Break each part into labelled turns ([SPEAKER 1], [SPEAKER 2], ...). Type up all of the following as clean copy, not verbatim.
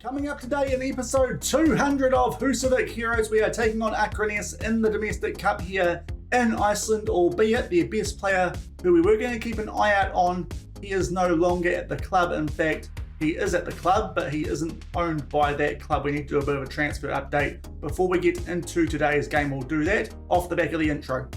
[SPEAKER 1] Coming up today in episode 200 of Husavik Heroes, we are taking on Akraness in the domestic cup here in Iceland, albeit their best player, who we were going to keep an eye out on, he is no longer at the club. In fact, he is at the club, but he isn't owned by that club. We need to do a bit of a transfer update. Before we get into today's game, we'll do that off the back of the intro.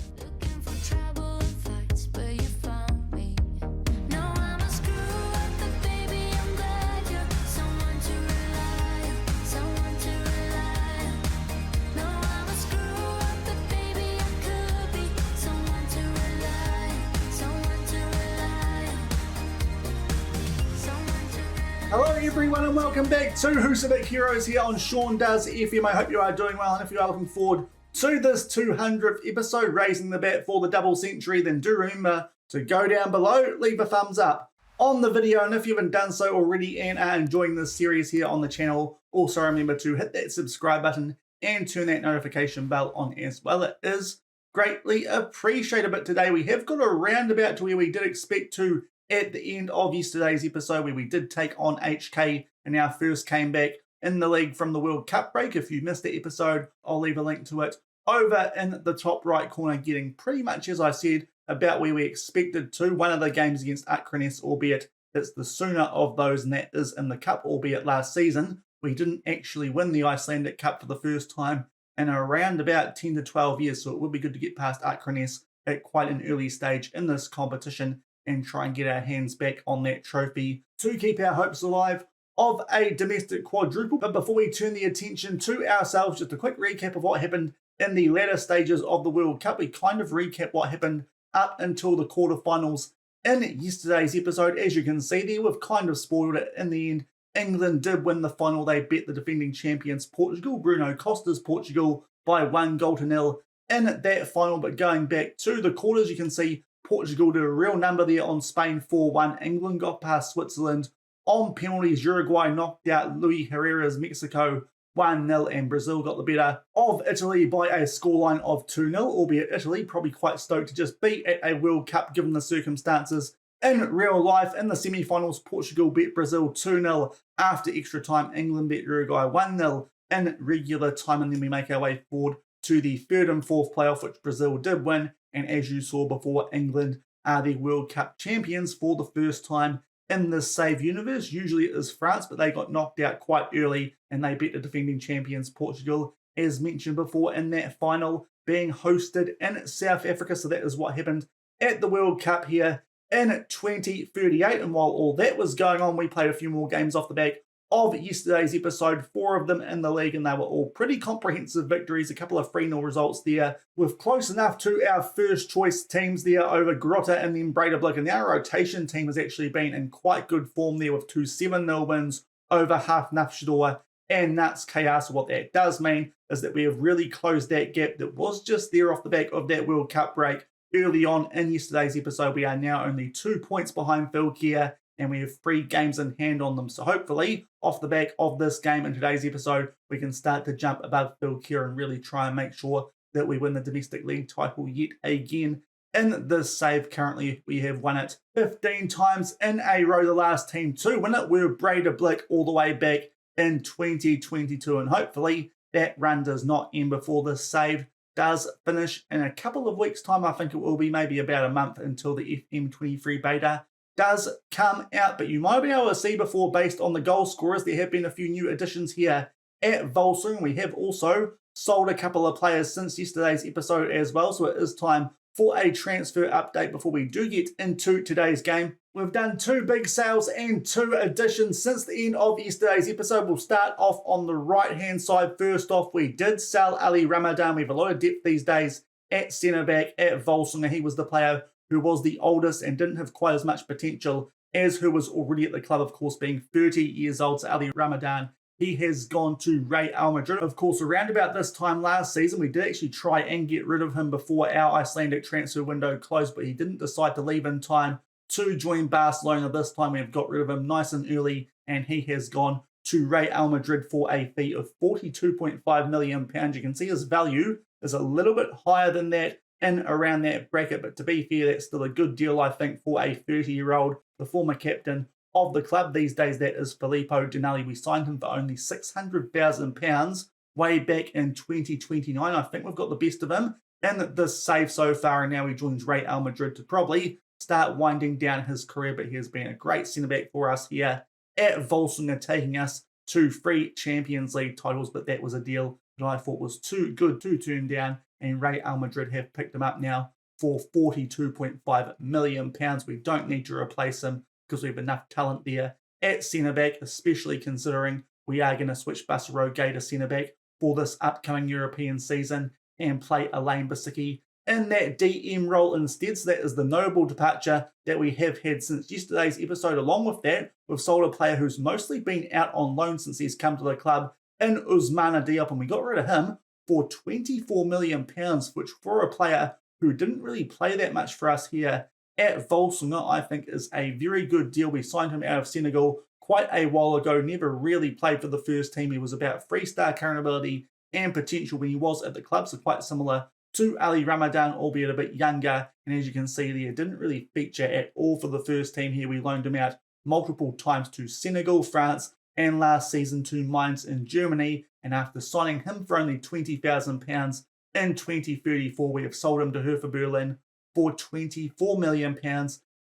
[SPEAKER 1] Hello everyone and welcome back to Husavik Heroes here on Shaun Does FM. I hope you are doing well, and if you are looking forward to this 200th episode, raising the bat for the double century, then do remember to go down below, leave a thumbs up on the video, and if you haven't done so already and are enjoying this series here on the channel, also remember to hit that subscribe button and turn that notification bell on as well. It is greatly appreciated. But today we have got a roundabout to where we did expect to at the end of yesterday's episode, where we did take on HK in our first came back in the league from the World Cup break. If you missed the episode, I'll leave a link to it over in the top right corner, getting pretty much, as I said, about where we expected to. One of the games against Akraness, albeit it's the sooner of those, and that is in the Cup, albeit last season we didn't actually win the Icelandic Cup for the first time in around about 10 to 12 years, so it would be good to get past Akraness at quite an early stage in this competition and try and get our hands back on that trophy to keep our hopes alive of a domestic quadruple. But before we turn the attention to ourselves, just a quick recap of what happened in the latter stages of the World Cup. We kind of recap what happened up until the quarterfinals in yesterday's episode. As you can see there, we've kind of spoiled it. In the end, England did win the final. They beat the defending champions Portugal, Bruno Costa's Portugal, by 1-0 in that final. But going back to the quarters, you can see Portugal did a real number there on Spain 4-1. England got past Switzerland on penalties. Uruguay knocked out Luis Herrera's Mexico 1-0, and Brazil got the better of Italy by a scoreline of 2-0, albeit Italy probably quite stoked to just be at a World Cup given the circumstances. In real life, in the semi-finals, Portugal beat Brazil 2-0 after extra time. England beat Uruguay 1-0 in regular time, and then we make our way forward to the third and fourth playoff, which Brazil did win. And as you saw before, England are the World Cup champions for the first time in this save universe. Usually it is France, but they got knocked out quite early and they beat the defending champions Portugal, as mentioned before, in that final being hosted in South Africa. So that is what happened at the World Cup here in 2038. And while all that was going on, we played a few more games off the back of yesterday's episode, 4 of them in the league, and they were all pretty comprehensive victories. A couple of 3-0 results there, with close enough to our first choice teams there over Grotta and then Breidablik. And our rotation team has actually been in quite good form there, with 2 7-0 wins over Hafnarfjordur and Nuts Chaos. What that does mean is that we have really closed that gap that was just there off the back of that World Cup break early on in yesterday's episode. We are now only 2 points behind Fylkir, and we have 3 games in hand on them. So hopefully, off the back of this game in today's episode, we can start to jump above Fylkir and really try and make sure that we win the domestic league title yet again. In this save, currently, we have won it 15 times in a row. The last team to win it were Breidablik all the way back in 2022. And hopefully, that run does not end before this save does finish in a couple of weeks' time. I think it will be maybe about a month until the FM23 beta does come out, but you might be able to see before, based on the goal scorers, there have been a few new additions here at Volsungur. We have also sold a couple of players since yesterday's episode as well, so it is time for a transfer update before we do get into today's game. We've done 2 big sales and 2 additions since the end of yesterday's episode. We'll start off on the right-hand side. First off, we did sell Ali Ramadan. We have a lot of depth these days at centre-back at Volsungur. He was the player who was the oldest and didn't have quite as much potential as who was already at the club, of course, being 30 years old. So Ali Ramadan, he has gone to Real Madrid. Of course, around about this time last season, we did actually try and get rid of him before our Icelandic transfer window closed, but he didn't decide to leave in time to join Barcelona. This time we have got rid of him nice and early, and he has gone to Real Madrid for a fee of £42.5 million. You can see his value is a little bit higher than that in around that bracket, but to be fair, that's still a good deal, I think, for a 30-year-old, the former captain of the club. These days, that is Filippo Dinelli. We signed him for only £600,000 way back in 2029. I think we've got the best of him in this save so far, and now he joins Real Madrid to probably start winding down his career, but he has been a great centre-back for us here at Volsungur, taking us to 3 Champions League titles, but that was a deal that I thought was too good to turn down, and Real Madrid have picked him up now for £42.5 million. We don't need to replace him because we have enough talent there at centre-back, especially considering we are going to switch Basaro Gay to centre-back for this upcoming European season and play Elaine Basicki in that DM role instead. So that is the notable departure that we have had since yesterday's episode. Along with that, we've sold a player who's mostly been out on loan since he's come to the club in Ousmane Diop, and we got rid of him for £24 million, which for a player who didn't really play that much for us here at Volsungur, I think is a very good deal. We signed him out of Senegal quite a while ago, never really played for the first team. He was about 3-star current ability and potential when he was at the club, so quite similar to Ali Ramadan, albeit a bit younger. And as you can see there, didn't really feature at all for the first team here. We loaned him out multiple times to Senegal, France, and last season to Mainz in Germany. And after signing him for only £20,000 in 2034, we have sold him to Hertha Berlin for £24 million.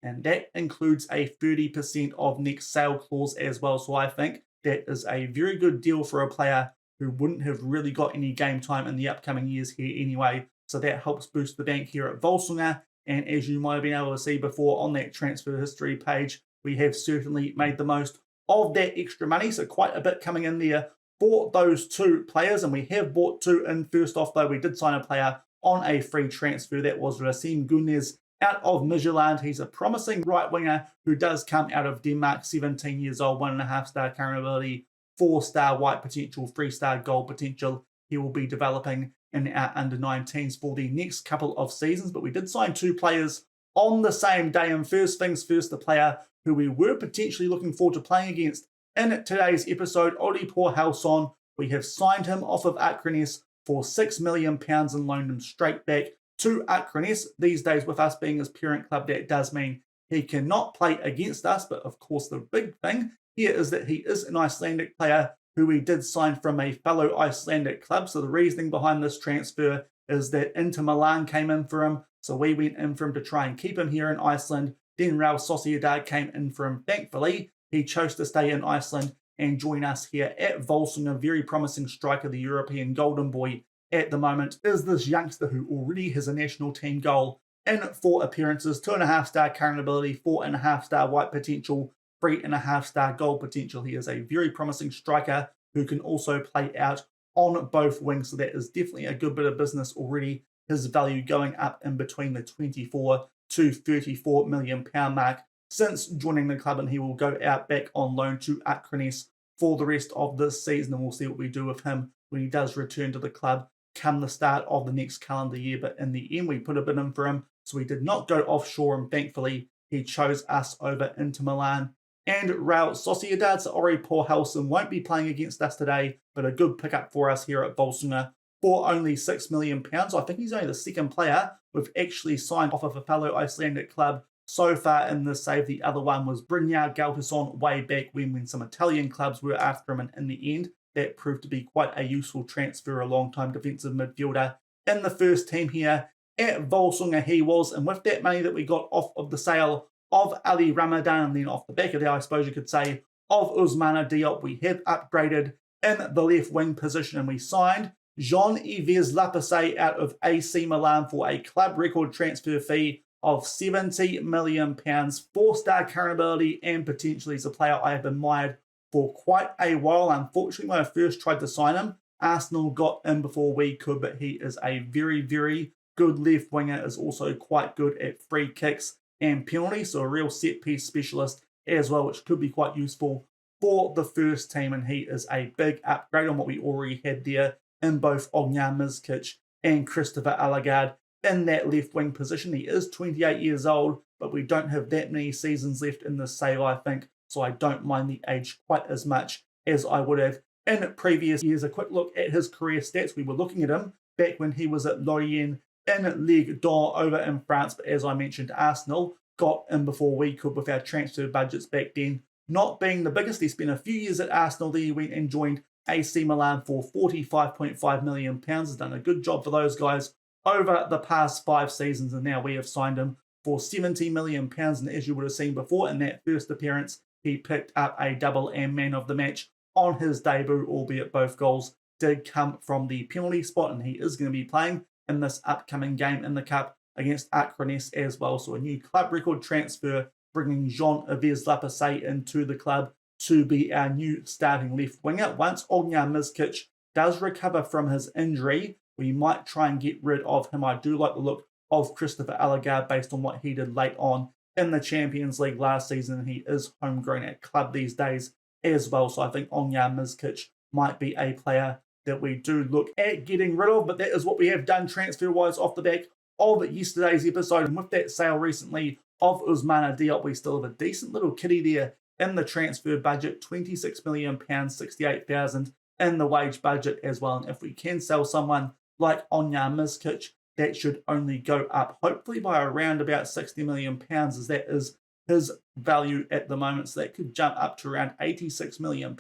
[SPEAKER 1] And that includes a 30% of next sale clause as well. So I think that is a very good deal for a player who wouldn't have really got any game time in the upcoming years here anyway. So that helps boost the bank here at Volsungur. And as you might have been able to see before on that transfer history page, we have certainly made the most of that extra money. So quite a bit coming in there for those 2 players. And we have bought 2 in. First off, though, we did sign a player on a free transfer. That was Racine Gunez out of Midtjylland. He's a promising right winger who does come out of Denmark, 17 years old, 1.5-star current ability, 4-star white potential, 3-star gold potential. He will be developing in our under-19s for the next couple of seasons. But we did sign 2 players on the same day. And first things first, the player who we were potentially looking forward to playing against in today's episode, Olipor Halson. We have signed him off of Akraness for £6 million and loaned him straight back to Akraness. These days, with us being his parent club, that does mean he cannot play against us. But of course, the big thing here is that he is an Icelandic player who we did sign from a fellow Icelandic club. So the reasoning behind this transfer is that Inter Milan came in for him. So we went in for him to try and keep him here in Iceland. Then Real Sociedad came in for him. Thankfully, he chose to stay in Iceland and join us here at Volsungur. A very promising striker, the European Golden Boy at the moment, is this youngster who already has a national team goal in 4 appearances, 2.5-star current ability, 4.5-star white potential, 3.5-star goal potential. He is a very promising striker who can also play out on both wings. So that is definitely a good bit of business already. His value going up in between the 24 to 34 million pound mark since joining the club, and he will go out back on loan to Akraness for the rest of this season, and we'll see what we do with him when he does return to the club come the start of the next calendar year. But in the end, we put a bid in for him, so he did not go offshore, and thankfully he chose us over Inter Milan and Real Sociedad. So Olipor Halson won't be playing against us today, but a good pickup for us here at Volsungur for only £6 million. I think he's only the second player we've actually signed off of a fellow Icelandic club so far in this save. The other one was Brynjar Galtason way back when some Italian clubs were after him, and in the end, that proved to be quite a useful transfer, a long-time defensive midfielder in the first team here at Volsungur he was. And with that money that we got off of the sale of Ali Ramadan, and then off the back of that, I suppose you could say, of Ousmane Diop, we have upgraded in the left wing position, and we signed Jean-Yves Lapasse out of AC Milan for a club record transfer fee of £70 million, 4-star current ability, and potentially is a player I have admired for quite a while. Unfortunately, when I first tried to sign him, Arsenal got in before we could, but he is a very, very good left winger, is also quite good at free kicks and penalties, so a real set-piece specialist as well, which could be quite useful for the first team, and he is a big upgrade on what we already had there in both Ognjan Mizkic and Christopher Alagard in that left wing position. He is 28 years old, but we don't have that many seasons left in this sale, I think, so I don't mind the age quite as much as I would have in previous years. A quick look at his career stats. We were looking at him back when he was at Lorient in Ligue 1 over in France, but as I mentioned, Arsenal got in before we could with our transfer budgets back then, not being the biggest. He spent a few years at Arsenal, then he went and joined AC Milan for £45.5 million. Has done a good job for those guys over the past 5 seasons, and now we have signed him for £70 million. And as you would have seen before, in that first appearance, he picked up a double and man of the match on his debut, albeit both goals did come from the penalty spot, and he is going to be playing in this upcoming game in the Cup against Akraness as well. So a new club record transfer, bringing Jean-Yves Lapasset into the club to be our new starting left winger. Once Ognjar Mizkic does recover from his injury, we might try and get rid of him. I do like the look of Christopher Allargard based on what he did late on in the Champions League last season. He is homegrown at club these days as well. So I think Ognjar Mizkic might be a player that we do look at getting rid of. But that is what we have done transfer-wise off the back of yesterday's episode. And with that sale recently of Ousmane Diop, we still have a decent little kitty there in the transfer budget, £26 million, 68,000 in the wage budget as well. And if we can sell someone like Ognjar Mizkic, that should only go up, hopefully by around about £60 million, as that is his value at the moment. So that could jump up to around £86 million,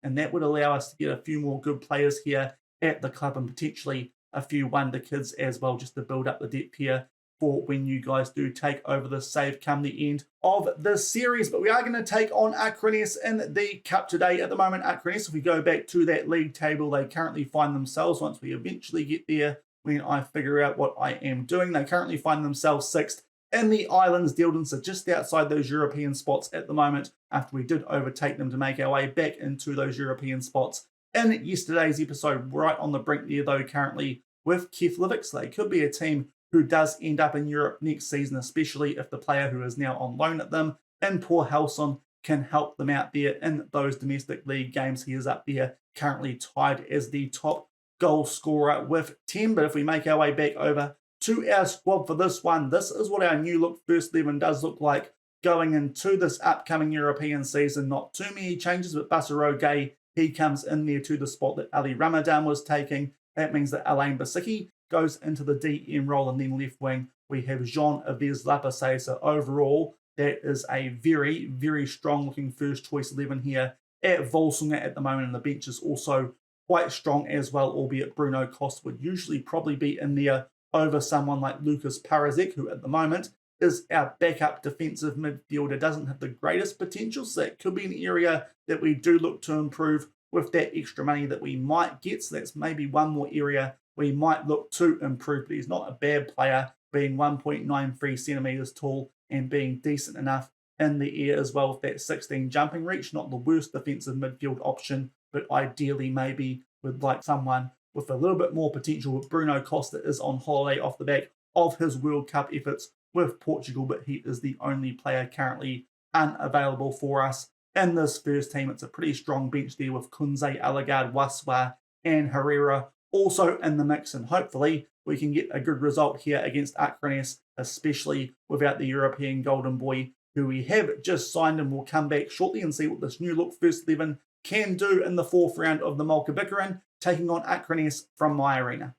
[SPEAKER 1] and that would allow us to get a few more good players here at the club and potentially a few wonder kids as well, just to build up the depth here for when you guys do take over the save come the end of this series. But we are going to take on Akraness in the Cup today. At the moment, Akraness, if we go back to that league table, they currently find themselves, once we eventually get there, when I figure out what I am doing, they currently find themselves 6th in the Islands Deal, so just outside those European spots at the moment, after we did overtake them to make our way back into those European spots in yesterday's episode. Right on the brink there, though, currently with Keflavik, so they could be a team who does end up in Europe next season, especially if the player who is now on loan at them, in Paul Halson, can help them out there in those domestic league games. He is up there currently tied as the top goal scorer with 10. But if we make our way back over to our squad for this one, this is what our new look first 11 does look like going into this upcoming European season. Not too many changes, but Basaro Gay, he comes in there to the spot that Ali Ramadan was taking. That means that Alain Basicki goes into the DM role, and then left wing we have Jean-Yves Lapasset. So overall, that is a very, very strong looking first choice 11 here at Volsungur at the moment, and the bench is also quite strong as well, albeit Bruno Costa would usually probably be in there over someone like Lucas Parazek, who at the moment is our backup defensive midfielder, doesn't have the greatest potential, so that could be an area that we do look to improve with that extra money that we might get. So that's maybe one more area we might look to improve, but he's not a bad player, being 1.93 centimetres tall and being decent enough in the air as well with that 16 jumping reach. Not the worst defensive midfield option, but ideally maybe would like someone with a little bit more potential. But Bruno Costa is on holiday off the back of his World Cup efforts with Portugal, but he is the only player currently unavailable for us in this first team. It's a pretty strong bench there with Kunze, Allargard, Waswa and Herrera also in the mix, and hopefully we can get a good result here against Akraness, especially without the European Golden Boy, who we have just signed, and we'll come back shortly and see what this new look first 11 can do in the 4th round of the Mjólkurbikarinn, taking on Akraness from my arena.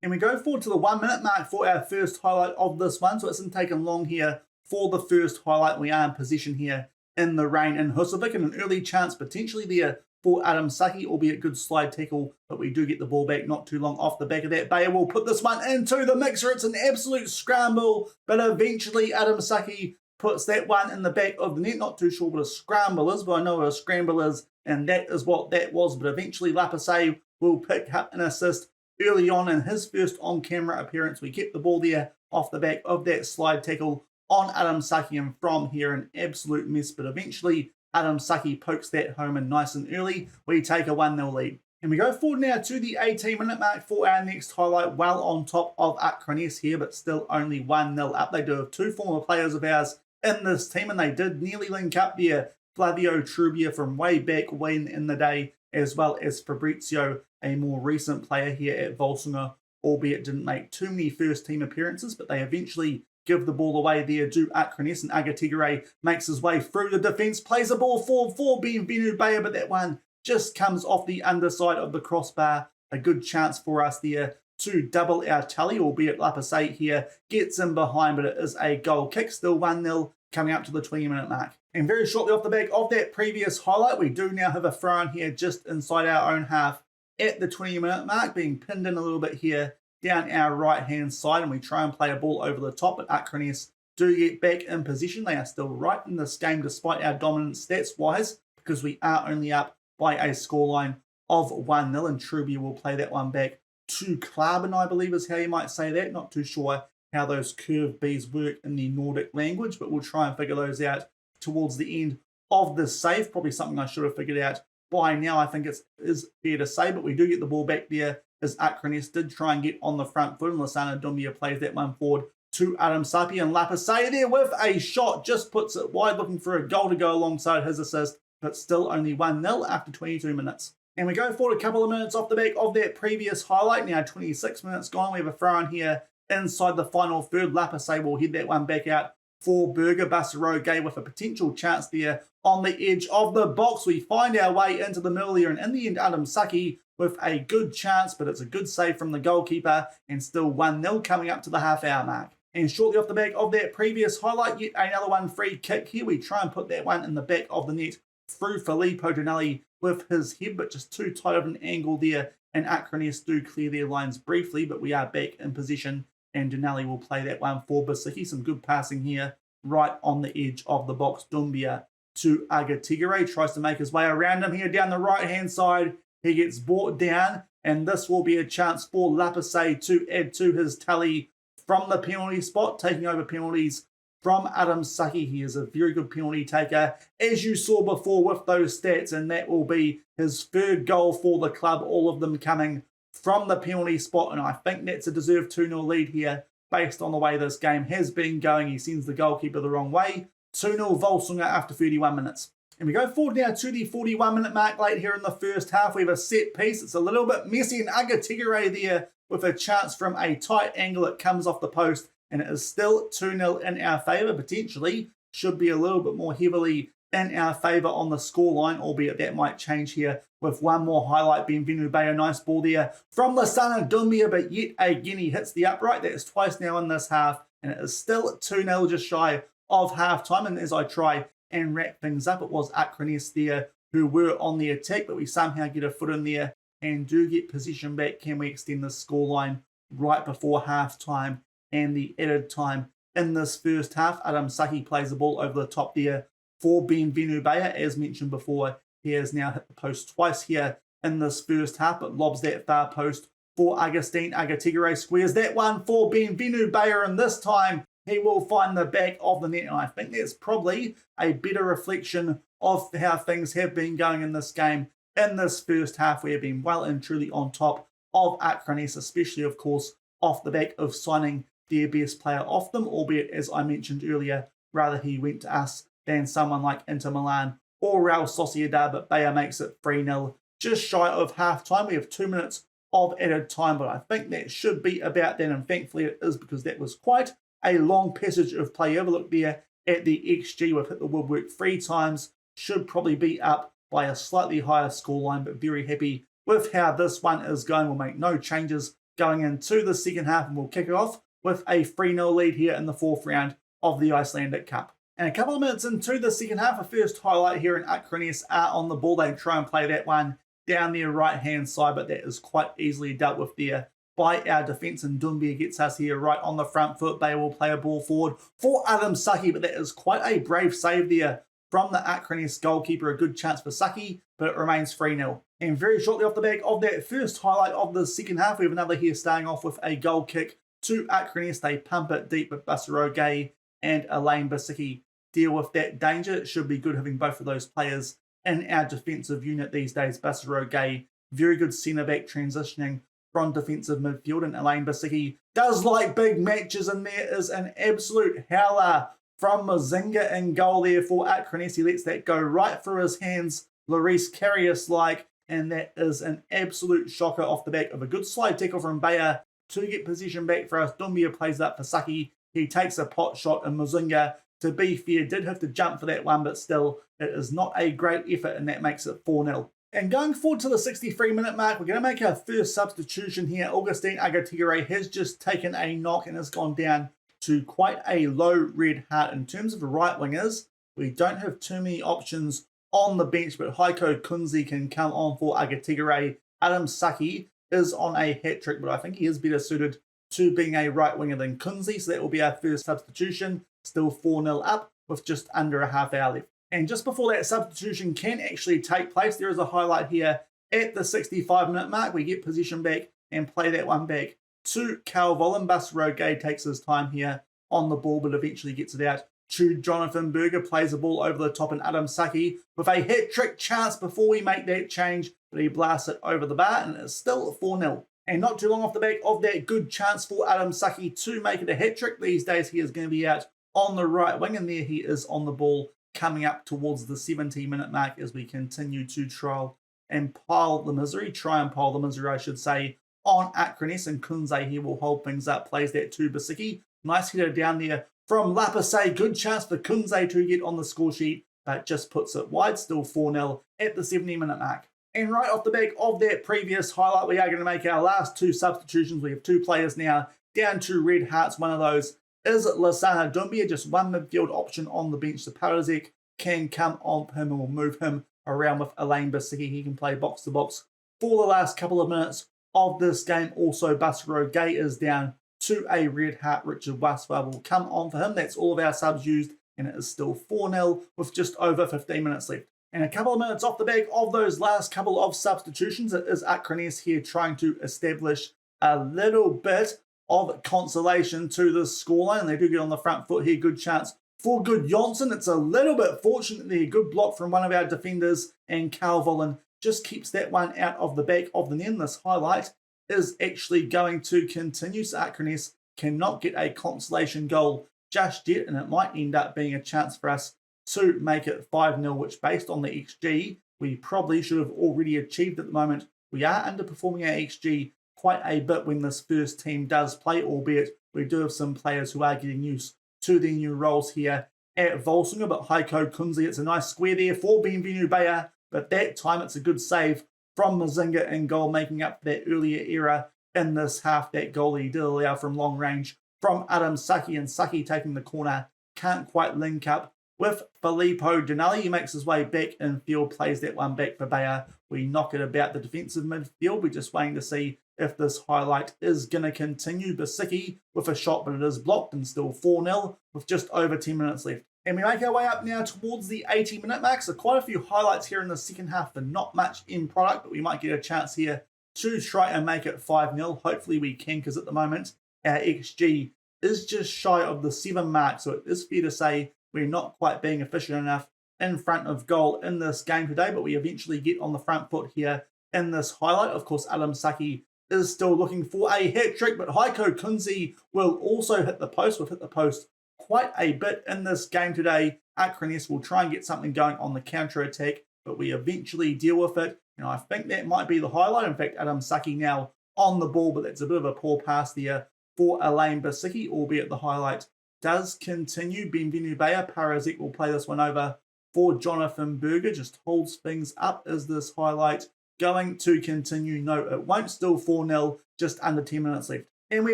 [SPEAKER 1] And we go forward to the 1 minute mark for our first highlight of this one, so it hasn't taken long here for the first highlight. We are in position here in the rain in Husavik, and an early chance potentially there for Adam Saki, albeit good slide tackle, but we do get the ball back not too long off the back of that. Bayer will put this one into the mixer. It's an absolute scramble, but eventually Adam Saki puts that one in the back of the net. Not too sure what a scramble is, but I know what a scramble is, and that is what that was. But eventually Lapasset will pick up an assist early on in his first on-camera appearance. We kept the ball there off the back of that slide tackle on Adam Saki, and from here an absolute mess, but eventually Adam Saki pokes that home, and nice and early we take a 1-0 lead. And we go forward now to the 18-minute mark for our next highlight, well on top of Akraness here, but still only 1-0 up. They do have 2 former players of ours in this team, and they did nearly link up there. Flavio Trubia from way back when in the day, as well as Fabrizio, a more recent player here at Volsungur, albeit didn't make too many first team appearances, but they eventually give the ball away there to Akraness, and Agatigere makes his way through the defence, plays the ball forward for Benvenu Bayer, but that one just comes off the underside of the crossbar. A good chance for us there to double our tally, albeit Lapasset here gets in behind, but it is a goal kick, still 1-0 coming up to the 20-minute mark. And very shortly off the back of that previous highlight, we do now have a throw in here just inside our own half at the 20-minute mark, being pinned in a little bit here down our right-hand side, and we try and play a ball over the top, but Akraness do get back in position. They are still right in this game despite our dominance stats-wise, because we are only up by a scoreline of 1-0, and Truby will play that one back to Klaben, I believe is how you might say that. Not too sure how those curved Bs work in the Nordic language, but we'll try and figure those out towards the end of the save. Probably something I should have figured out by now, I think it is fair to say, but we do get the ball back there as Akraness did try and get on the front foot, and Lasana Dumbia plays that one forward to Adam Sapi, and Lapasay there with a shot, just puts it wide, looking for a goal to go alongside his assist, but still only 1-0 after 22 minutes. And we go forward a couple of minutes off the back of that previous highlight. Now 26 minutes gone, we have a throw in here inside the final third. Lapasay will head that one back out for Berger. Basaroge with a potential chance there on the edge of the box. We find our way into the middle here, and in the end, Adam Saki with a good chance, but it's a good save from the goalkeeper, and still 1-0 coming up to the half-hour mark. And shortly off the back of that previous highlight, yet another one free kick here. We try and put that one in the back of the net through Filippo Donelli with his head, but just too tight of an angle there, and Akraness do clear their lines briefly, but we are back in position, and Donelli will play that one for Basiki. Some good passing here right on the edge of the box. Dumbia to Agatigere, tries to make his way around him here down the right-hand side. He gets brought down, and this will be a chance for Lapasay to add to his tally from the penalty spot, taking over penalties from Adam Saki. He is a very good penalty taker, as you saw before with those stats, and that will be his third goal for the club, all of them coming from the penalty spot, and I think that's a deserved 2-0 lead here based on the way this game has been going. He sends the goalkeeper the wrong way. 2-0 Volsungur after 31 minutes. And we go forward now to the 41-minute mark late here in the first half. We have a set piece. It's a little bit messy, and Agatigere there with a chance from a tight angle. It comes off the post, and it is still 2-0 in our favour. Potentially should be a little bit more heavily in our favour on the scoreline, albeit that might change here with one more highlight. Benvenu Bay, a nice ball there from Lasana Dumbia, but yet again he hits the upright. That is twice now in this half, and it is still 2-0 just shy of half-time. And as I try and wrap things up, it was Akraness there who were on the attack, but we somehow get a foot in there and do get possession back. Can we extend the scoreline right before half-time and the added time in this first half? Adam Saki plays the ball over the top there for Benvenu Bay. As mentioned before, he has now hit the post twice here in this first half, but lobs that far post for Agustin. Agatigere squares that one for Benvenu Bay, and this time he will find the back of the net, and I think that's probably a better reflection of how things have been going in this game. In this first half, we have been well and truly on top of Akraness, especially, of course, off the back of signing their best player off them, albeit, as I mentioned earlier, rather he went to us than someone like Inter Milan or Real Sociedad, but Bayer makes it 3-0 just shy of half-time. We have 2 minutes of added time, but I think that should be about that, and thankfully it is, because that was quite a long passage of play. Have a look there at the XG. We've hit the woodwork 3 times. Should probably be up by a slightly higher scoreline, but very happy with how this one is going. We'll make no changes going into the second half, and we'll kick it off with a 3-0 lead here in the 4th round of the Icelandic Cup. And a couple of minutes into the second half, a first highlight here, in Akraness are on the ball. They try and play that one down their right-hand side, but that is quite easily dealt with there by our defence, and Dumbia gets us here right on the front foot. They will play a ball forward for Adam Saki, but that is quite a brave save there from the Akraness goalkeeper. A good chance for Saki, but it remains 3-0. And very shortly off the back of that first highlight of the second half, we have another here starting off with a goal kick to Akraness. They pump it deep, but Basaroge and Elaine Basicki deal with that danger. It should be good having both of those players in our defensive unit these days. Basaroge, very good centre-back transitioning from defensive midfield, and Elaine Basicki does like big matches, and there is an absolute howler from Mozinga in goal there for Akraness. He lets that go right through his hands, Larice Carrius-like, and that is an absolute shocker off the back of a good slide tackle from Bayer to get position back for us. Dumbia plays up for Saki. He takes a pot shot, and Mozinga, to be fair, did have to jump for that one, but still, it is not a great effort, and that makes it 4-0. And going forward to the 63-minute mark, we're going to make our first substitution here. Augustine Agatigere has just taken a knock and has gone down to quite a low red hat. In terms of the right wingers, we don't have too many options on the bench, but Heiko Kunze can come on for Agatigere. Adam Saki is on a hat-trick, but I think he is better suited to being a right winger than Kunze, so that will be our first substitution. Still 4-0 up with just under a half hour left. And just before that substitution can actually take place, there is a highlight here at the 65-minute mark. We get possession back and play that one back to Cal Vollen. Buster Gay takes his time here on the ball, but eventually gets it out to Jonathan Berger. Plays the ball over the top, and Adam Saki with a hat-trick chance before we make that change, but he blasts it over the bar, and it's still 4-0. And not too long off the back of that good chance for Adam Saki to make it a hat-trick. These days he is going to be out on the right wing, and there he is on the ball coming up towards the 70-minute mark as we continue to try and pile the misery, I should say, on Akraness. And Kunze here will hold things up, plays that to Basicki. Nice header down there from Lapase. Good chance for Kunze to get on the score sheet, but just puts it wide. Still 4-0 at the 70-minute mark. And right off the back of that previous highlight, we are going to make our last two substitutions. We have two players now down to red hearts. One of those is Lasana Dumbia, just one midfield option on the bench. So Parazek can come on him and we'll move him around with Elaine Basicki. He can play box to box for the last couple of minutes of this game. Also, Buster Gay is down to a red heart. Richard Waswa will come on for him. That's all of our subs used, and it is still 4-0 with just over 15 minutes left. And a couple of minutes off the back of those last couple of substitutions, it is Akraness here trying to establish a little bit of consolation to the scoreline. They do get on the front foot here. Good chance for Good Jonsson. It's a little bit fortunate there. Good block from one of our defenders, and Cal Vollen just keeps that one out of the back of the net. This highlight is actually going to continue. So Akraness cannot get a consolation goal just yet, and it might end up being a chance for us to make it 5-0, which based on the XG, we probably should have already achieved at the moment. We are underperforming our XG quite a bit when this first team does play, albeit we do have some players who are getting used to their new roles here at Volsungur. But Heiko Kunze, it's a nice square there for Bienvenu Bayer, but that time it's a good save from Mazinga in goal, making up for that earlier error in this half. That goal he did allow from long range from Adam Saki, and Saki taking the corner can't quite link up with Filippo Dinelli. He makes his way back in field, plays that one back for Bayer. We knock it about the defensive midfield. We're just waiting to see if this highlight is going to continue. Basicki with a shot, but it is blocked, and still 4-0 with just over 10 minutes left. And we make our way up now towards the 80-minute mark. So quite a few highlights here in the second half, but not much in product, but we might get a chance here to try and make it 5-0. Hopefully we can, because at the moment our XG is just shy of the 7 mark. So it is fair to say we're not quite being efficient enough in front of goal in this game today, but we eventually get on the front foot here in this highlight. Of course, Adam Saki is still looking for a hat-trick, but Heiko Kunze will also hit the post. We've hit the post quite a bit in this game today. Akraness will try and get something going on the counter-attack, but we eventually deal with it. I think that might be the highlight. In fact, Adam Saki now on the ball, but that's a bit of a poor pass there for Elaine Basicki, albeit the highlight does continue. Bienvenu Bayer. Parazek will play this one over for Jonathan Berger. Just holds things up. Is this highlight going to continue? No, it won't. Still 4-0, just under 10 minutes left. And we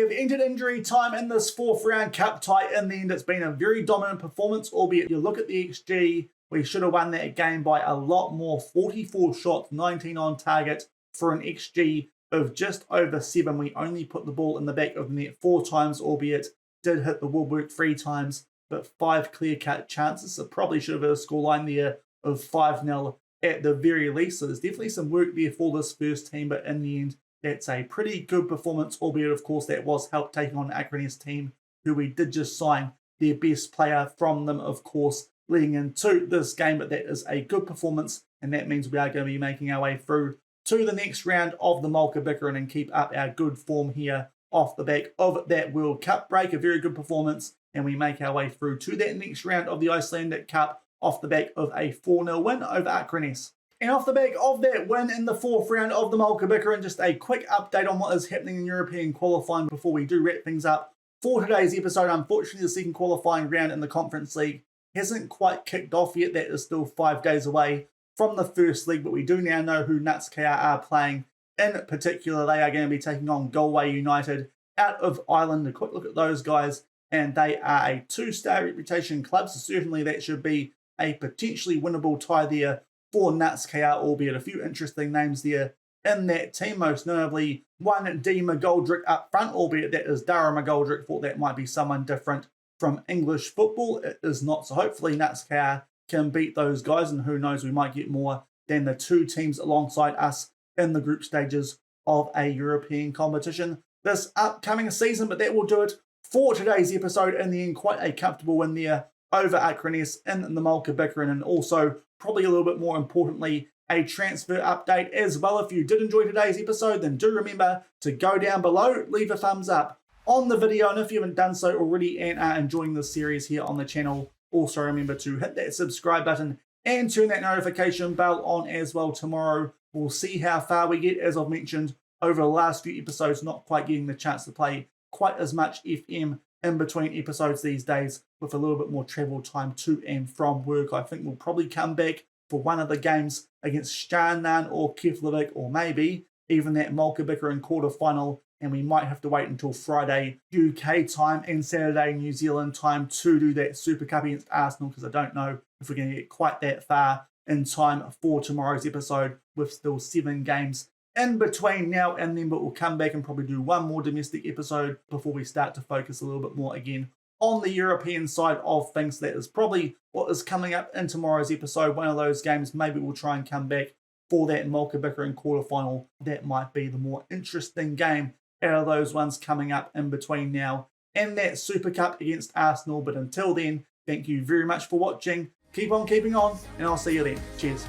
[SPEAKER 1] have entered injury time in this fourth round cup tie. In the end, it's been a very dominant performance, albeit you look at the XG, we should have won that game by a lot more. 44 shots, 19 on target for an XG of just over 7. We only put the ball in the back of the net 4 times, albeit did hit the woodwork 3 times, but 5 clear-cut chances. So probably should have had a scoreline there of 5-0 at the very least. So there's definitely some work there for this first team, but in the end, that's a pretty good performance, albeit, of course, that was help taking on Akraness team, who we did just sign their best player from them, of course, leading into this game. But that is a good performance, and that means we are going to be making our way through to the next round of the Mjólkurbikarinn and keep up our good form here off the back of that World Cup break. A very good performance, and we make our way through to that next round of the Icelandic Cup off the back of a 4-0 win over Akraness. And off the back of that win in the fourth round of the Mjólkurbikarinn, just a quick update on what is happening in European qualifying before we do wrap things up for today's episode. Unfortunately, the second qualifying round in the Conference League hasn't quite kicked off yet. That is still 5 days away from the first league, but we do now know who Natskaya are playing. In particular, they are going to be taking on Galway United out of Ireland. A quick look at those guys and they are a 2-star reputation club, so certainly that should be a potentially winnable tie there for Nuts KR, albeit a few interesting names there in that team, most notably one D McGoldrick up front, albeit that is Dara McGoldrick. Thought that might be someone different from English football. It is not, so hopefully Nuts KR can beat those guys, and who knows, we might get more than the 2 teams alongside us in the group stages of a European competition this upcoming season. But that will do it for today's episode. In the end, quite a comfortable win there over Akraness in the Mjólkurbikarinn, and also, probably a little bit more importantly, a transfer update as well. If you did enjoy today's episode, then do remember to go down below, leave a thumbs up on the video, and if you haven't done so already and are enjoying this series here on the channel, also remember to hit that subscribe button and turn that notification bell on as well. Tomorrow we'll see how far we get. As I've mentioned over the last few episodes, not quite getting the chance to play quite as much FM in between episodes these days, with a little bit more travel time to and from work. I think we'll probably come back for one of the games against Shaun or Keflavik, or maybe even that Mjólkurbikarinn quarter-final, and we might have to wait until Friday UK time and Saturday New Zealand time to do that Super Cup against Arsenal, because I don't know if we're going to get quite that far in time for tomorrow's episode, with still 7 games in between now and then. But we'll come back and probably do one more domestic episode before we start to focus a little bit more again on the European side of things. That is probably what is coming up in tomorrow's episode. One of those games, maybe we'll try and come back for that Mjólkurbikarinn quarterfinal. That might be the more interesting game out of those ones coming up in between now and that Super Cup against Arsenal. But until then, thank you very much for watching. Keep on keeping on, and I'll see you then. Cheers.